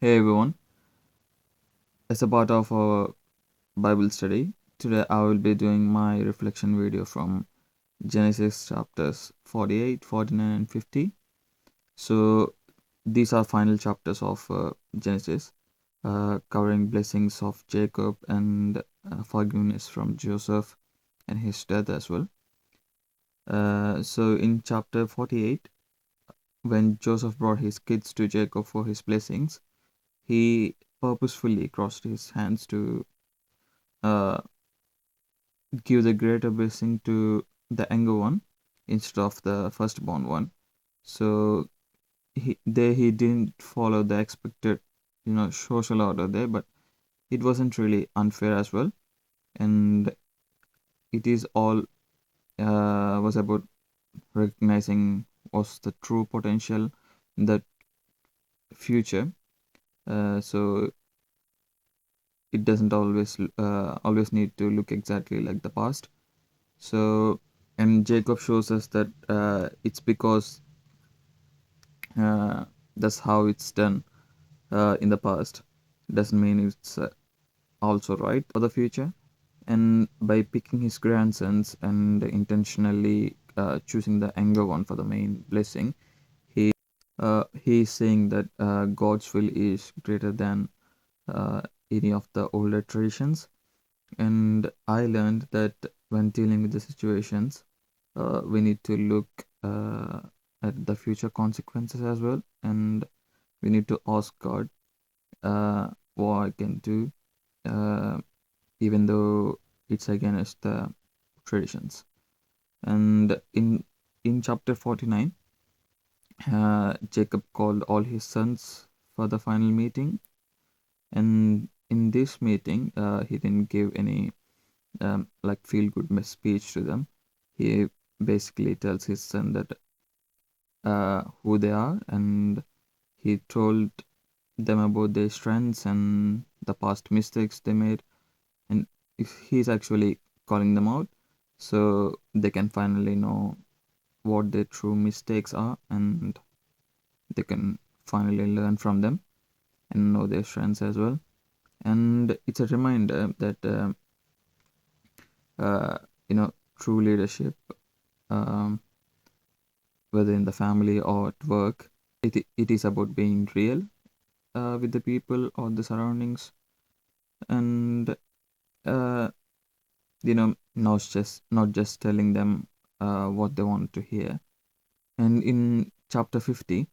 Hey everyone, as a part of our Bible study, today I will be doing my reflection video from Genesis chapters 48, 49, and 50. So, these are final chapters of Genesis, covering blessings of Jacob and forgiveness from Joseph and his death as well. So, in chapter 48, when Joseph brought his kids to Jacob for his blessings, he purposefully crossed his hands to uh, give the greater blessing to the younger one instead of the firstborn one. So he didn't follow the expected, social order there, but it wasn't really unfair as well. And it is all was about recognizing was the true potential in the future. So it doesn't always need to look exactly like the past. So and Jacob shows us that it's because uh, that's how it's done in the past. Doesn't mean it's also right for the future. And by picking his grandsons and intentionally choosing the younger one for the main blessing, he is saying that God's will is greater than uh, any of the older traditions. And I learned that when dealing with the situations, we need to look at the future consequences as well, and we need to ask God what I can do, uh, even though it's against the traditions. And in chapter 49, Jacob called all his sons for the final meeting, and in this meeting, he didn't give any like feel good speech to them. He basically tells his son that who they are, and he told them about their strengths and the past mistakes they made, and if he's actually calling them out so they can finally know what their true mistakes are, and they can finally learn from them and know their strengths as well. And it's a reminder that uh, true leadership, um, whether in the family or at work, it is about being real with the people or the surroundings, and uh, not just telling them what they want to hear. And in chapter 50,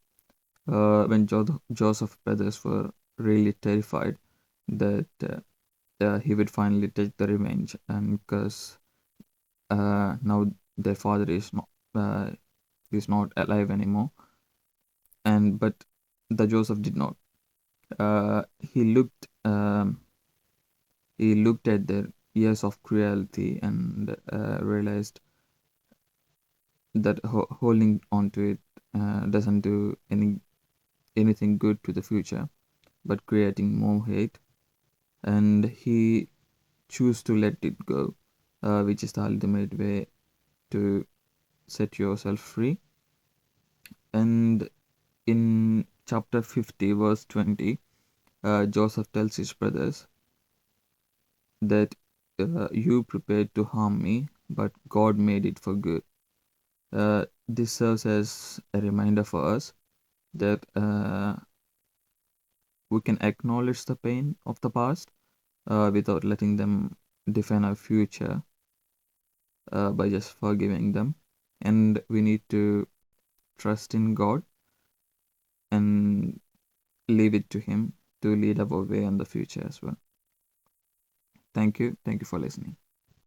when Joseph's brothers were really terrified that he would finally take the revenge, and because now their father uh, is not alive anymore, and but the Joseph did not. Uh, he looked um, he looked at their years of cruelty and realized that holding on to it doesn't do anything good to the future, but creating more hate. And he choose to let it go, which is the ultimate way to set yourself free. And in chapter 50, verse 20, Joseph tells his brothers that you prepared to harm me, but God made it for good. This serves as a reminder for us that we can acknowledge the pain of the past without letting them define our future by just forgiving them. And we need to trust in God and leave it to Him to lead our way in the future as well. Thank you. Thank you for listening.